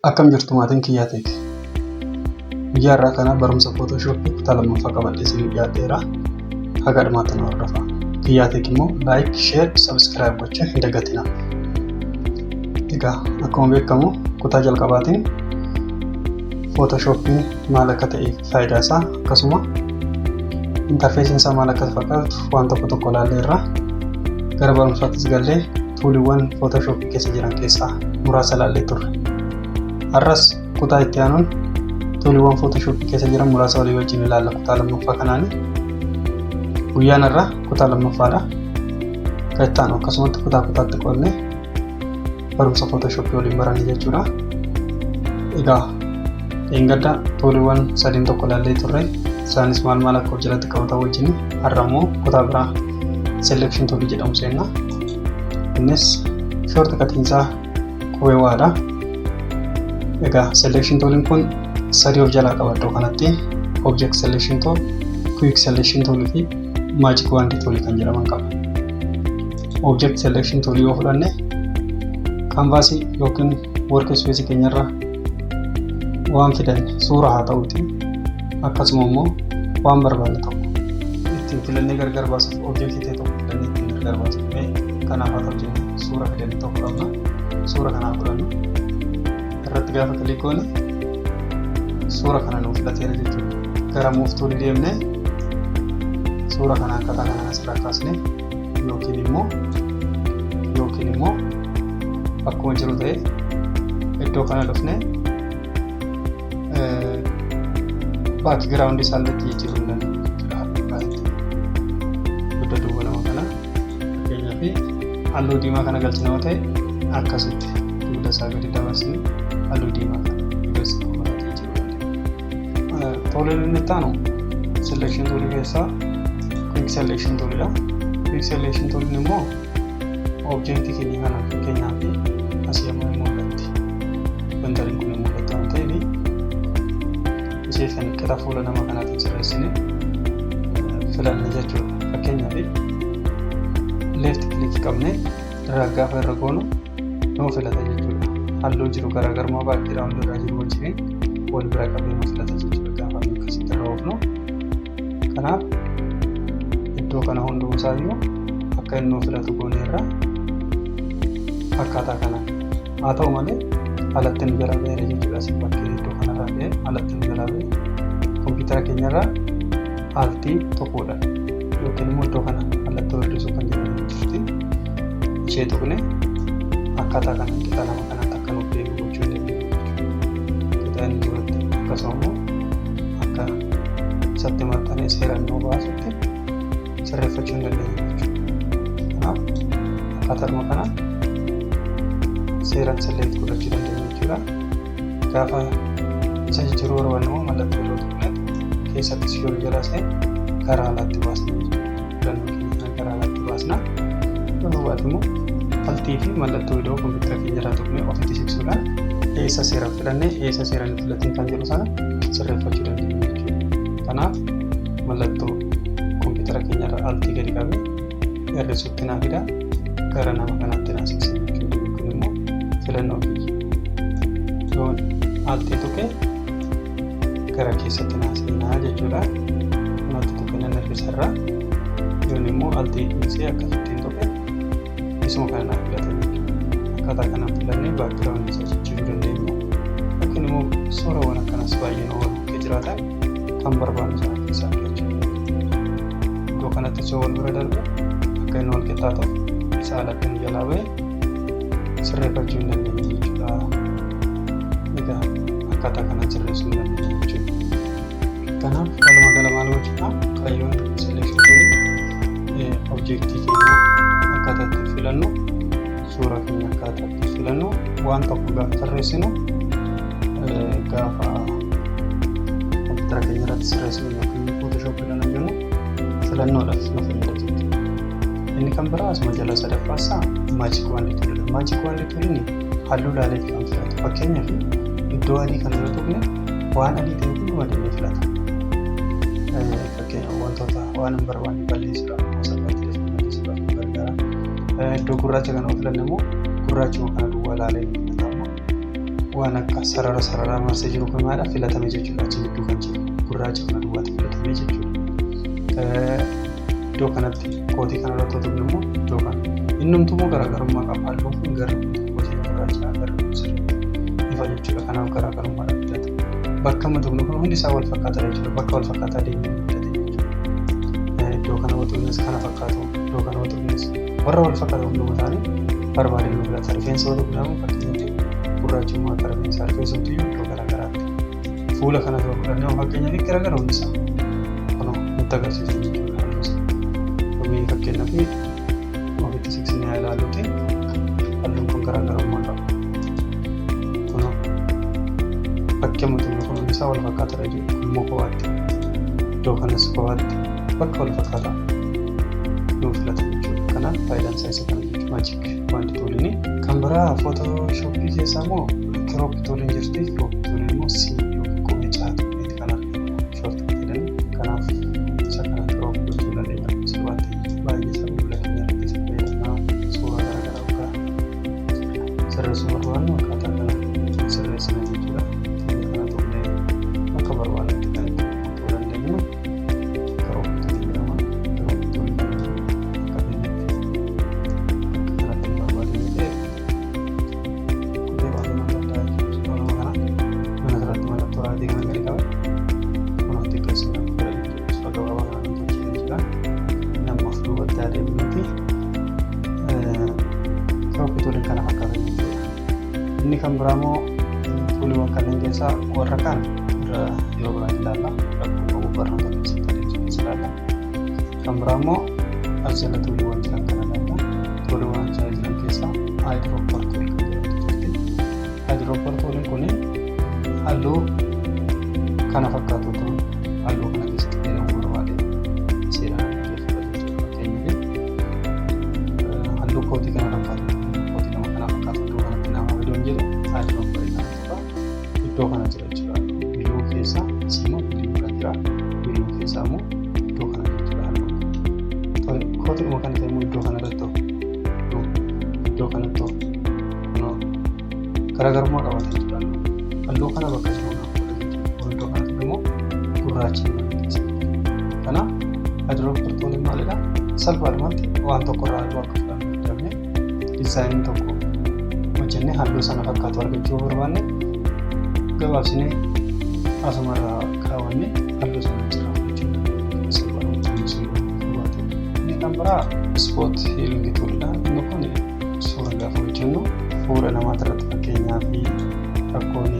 Akkam jirtu maatiin kiyyaa ta'e guyyaa irraa kana barumsa Photoshop kutaa lammaffaa qabadhee isinii dhiyaadheera. Haga dhumaatti na hordofaa. Kiyyaa ta'e immoo like, share, subscribe gochuun hin dagatinaa. Egaa akkuma beekamu kutaa jalqabaatiin Photoshopiin maal akka ta'e faayidaa isaa akkasuma interfeesiin isaa maal akka fakkaatu waan tokko ilaalleerra. Gara barumsaattis gallee tuuliiwwan Photoshop keessa jiran keessaa muraasa ilaallee turre. Har'as kutaa itti aanuun tuuliiwwan Photoshop keessa jiran muraasa walii wajjin ilaalla kutaa lammaffaa kanaani. Guyyaan irraa kutaa lammaffaadha. Kan itti aanu akkasumatti kutaatti qoodnee barumsa Photoshop waliin baranne jechuudha. Egaa gadda tuuliiwwan sadiin tokko ilaallee turre. Isaanis maal akka jalatti qabatan wajjin har'a immoo kutaa biraa selection toolii jedhamu seenna. Innis shortcut isaa qubee waadha. Egaa selection tooliin kun sadii of jalaa qaba iddoo kanatti object selection tool, quick selection tool fi magic wand tool kan jedhaman qaba. Object selection tool yoo fudhanne canvas yookiin workspace keenyarra waan fidanne suura haa ta'uuti akkasuma immoo waan barbaanne tokko ittiin filannee gargar baasuuf object ta'e tokko filannee ittiin gargar baasuuf kanaaf haa ta'u jennee suura fidanne tokko qabna. Suura kanaa fudhannu irratti gaafa kilik goone suura kana nuuf filateera jechuudha. Gara move tool deemnee suura kana akkaataa kanaan asirraa kaasnee yookiin immoo akkuma jiru ta'e iddoo kana dhufnee background isaa illee jijjiiruu hin dandeenyu jechuudha. Guddaa duuba nama kana fakkeenyaaf halluu diimaa kana galchina yoo ta'e akkasitti duuba isaa gadi dabarsine halluu diimaa kana ibsa qabatee jirudha. Tooliin inni itti aanu selection toolii keessaa quick selection toolidha. Quick selection tooliin immoo objectii keenya kana fakkeenyaaf asii ammoo hin mul'atti. Wantariin kun hin mul'atu waan ta'eef ishee kan qixaa fuula nama kanaatiin sirreessine filanne jechuudha. Fakkeenyaaf left click qabnee gaafa irra goonu nuu filata jechuudha. Halluu jiru garaagarummaa background irraa jiru wajjin wal bira qabee nuu filata jechuudha gaafa akkasitti irra oofnu. Kanaaf iddoo kana hundumsaayyuu akka inni nuu filatu gooneerra akkaataa kanaan haa ta'u malee alatti nu jalaa ba'eera jechuudha. Asii bakkee iddoo kanarraa ba'ee alatti nu jalaa ba'ee kompiitara keenyarraa altii tokkodha yookiin immoo iddoo kana alatti hordofuu kan jedhamu jirti. Ishee tuqne akkaataa kanaan qixa nama kanaatti akka nuuf deebi'u gochuu dandeenya jechuudha. Qixa inni jirutti akkasuma immoo akka isatti maxxanee seeraan nuu baasutti sirreeffachuu hin dandeenya jechuudha. Kanaaf akkaataadhuma kanaan seeraan sirreetti godhachuu dandeenya jechuudha. Gaafa isa jijjiiruu barbaanne immoo mallattoo yoo tuqne keessattis yoo jala seen gara alaatti baasna jechuudha. Filannoo keenya gara alaatti baasna. Yoo barbaade immoo altii fi mallattoo iddoo kompiitara keenyarraa tuqnee ofitti siqsuudhaan eessa seera filannee eessa seera hin filatiin kan jedhu sana sirreeffachuu dandeenya jechuudha. Kanaaf mallattoo kompiitara keenyarraa altii gadi qabee hir'isuutti naa fida gara nama kanaatti naa siqsa jechuudha. Yookiin immoo filannoo kiyya yoo altii tuqee gara keessatti naa seenaa jechuudha. Altii tuqee nan hir'isarraa yoon immoo altii dhiisee akkasittiin tuqee isuma kana naaf filatan jechuudha. Akkaataa kanaan filannee background isaa jijjiiruu dandeenya. Yookiin immoo suurawwan akkanaas baay'ee nu ooluu jiraatan kan barbaannu sana keessaa filachuudha. Iddoo kanatti osoo wal bira darbe akka inni wal qixxaa ta'u isaa alatti nu jalaa ba'e sirreeffachuu hin dandeenya jechuudha. Egaa akkaataa kanaan sirreessuu hin dandeenya jechuudha. Kanaaf walumaa gala maal gochuudha kaayyoon selection toolii objectii keenya akkaataa itti filannu suura keenya akkaataa itti filannu waan tokko gaafa sirreessinu gaafa kompiitara keenya irratti sirreessinu yookiin Photoshop filannu jennu filannoodhaaf nu fayyada jechuudha. Inni kan biraa asuma jala sadaffaasaa magic wand toolidha. Magic wand tooliin halluu laaleeti kan filatu. Fakkeenyaaf iddoo adii kana yoo tuqne waan adii ta'e hundumaa deemee filata. Fakkeenyaaf wantoota waan hin barbaanne balleessuudhaaf iddoo gurraacha kana filanne immoo gurraachuma kana duwwaa laalee filatamu. waan akka sararaa marsee jiru kun maadha filatame jechuudha. Achi gidduu kan jiru gurraacha kana duwwaatti filatame jechuudha. Iddoo kanatti kootii kanarratti otoo immoo iddoo kana innumtuu immoo garaagarummaa qaba. Halluun kun gara kootii gurraachaa gara sirrii ifa jechuudha. Kanaaf garaagarummaa dhaabbatata. Bakka matuqnu kun hundi isaa wal fakkaata jechuudha. Bakka wal fakkaataa deemee mul'ata jechuudha. Iddoo kana otuunis kana fakkaatu iddoo kana otuunis warra wal fakkaatu hunduma ta'anii barbaadanii mul'ata. Rifeensa otuudhaan fakkeenyaaf gurraachummaa akka rifeensaa rifeensumtuu iddoo garaagaraatti fuula kana yoo fudhannee fakkeenyaaf garaagara hundi isaa kunoo nutti agarsiisu jechuudha. Halluun fakkeenyaaf ofitti siqsinee ilaaluuti halluun kun garaagarummaa qaba. Kunoo bakka mutuun kun isaa wal fakkaata jechuudha. Kun immoo kophaatti iddoo kanas kophaatti bakka wal fakkaata nuu filata jechuudha. Kanaaf faayidaan isaa isa kana jechuudha. Maajik wanti tuuliin kan biraa footooshooppii keessaa immoo kirooppii tuuliin jirti. Kirooppii tuuliin immoo yookiin qubee caatu kanaaf shoortii jedhani. Kanaaf isa kana kirooppii gochuu dandeenya. Baay'ee isaa mul'atu irratti fayyadamaa suuraa garaagaraa akka sirreessuu barbaannu akkaataa kana sirreessina jechuudha. Kana tuulee akka barbaannutti kan itti gochuu dandeenyu kirooppii tuulii jedhama. Kirooppii tuulii akka kanatti barbaadanii ta'e kutee baasuu nama danda'a jechuudha. Kana mana kanatti mallattoo raadii kana gadi qaba. Kunuunti keessumaa fudhachuu gabaabaa kana tolchee jechuudha. Duubatti adeemnuti kirooppii tuuliin kana fakkaata jechuudha. Inni kan biraa immoo tuuliiwwan kanneen keessaa warra kaan yeroo biraan ilaalla. Rakkoo barnoota keessatti adeemsifamee ilaalla. Kan biraa immoo as jala tuuliiwwan jiran kana ilaalla. Tuuliiwwan as jala jiran keessaa haayidirooppar tuulii kan jedhamtu jirti. Haayidirooppar tuuliin kun halluu kana fakkaatutu halluu kana keessatti fayyadamuu barbaade seeraan kootii kana fakkaatu kootii nama kana fakkaatu iddoo kanatti nama iddoo hin jedhu haayidirooppar iddoo kana jira jechuudha. Biiluu keessa siima biiluu kan jira. Biiluu keessa immoo iddoo kana jechuudha halluun. Kootiidhuma kana ta'e immoo iddoo kanarratti iddoo kanatti garaagarummaa qabaata jechuudha. Halluu kana bakka jiru iddoo kanatti immoo gurraacha keessa. Kanaaf haayidirooppar tuuliin maalidha? Salphaadhumatti waan tokko irraa halluu akka fudhannu diizaayinii tokko hojjennee halluu sana fakkaatu argachuu barbaanne gabaabsinee asuma irraa kaawwannee halluu sana jira jechuudha. Inni kan biraa ispoot hiilingii tuulidha. Inni kun suura gaafa hojjennu fuula namaa irratti fakkeenyaaf rakkoon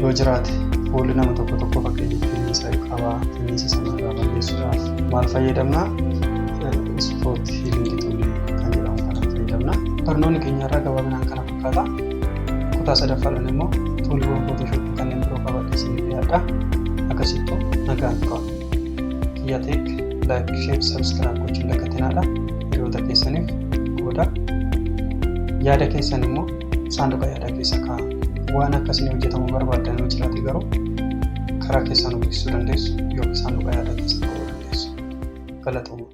yoo jiraate fuulli nama tokko fakkeenyaaf finniisa qaba. Finniisa sana irraa balleessuudhaaf maal fayyadamna? Ispoot hiilingii tuulii kan jedhamu kana fayyadamna. Barnoonni keenya irraa gabaabinaan kana fakkaata. Kutaa sadaffaadhaan immoo tuuliiwwan footooshooppii kanneen biroo qabadhee isinii dhiyaadha. Akkasittuu nagaan turaa. Kiyya teek laayik, sheer, sabskiraayib gochuun dagatinaadha. Hiriyoota keessaniif qooda. Yaada keessan immoo saanduqa yaadaa keessa kaa'aa. Waan akkasiin hojjetamuu barbaadan yoo jiraate garuu karaa keessaan beeksisuu dandeessu yookiin saanduqa yaadaa keessa kaa'uu dandeessu. Galatooma.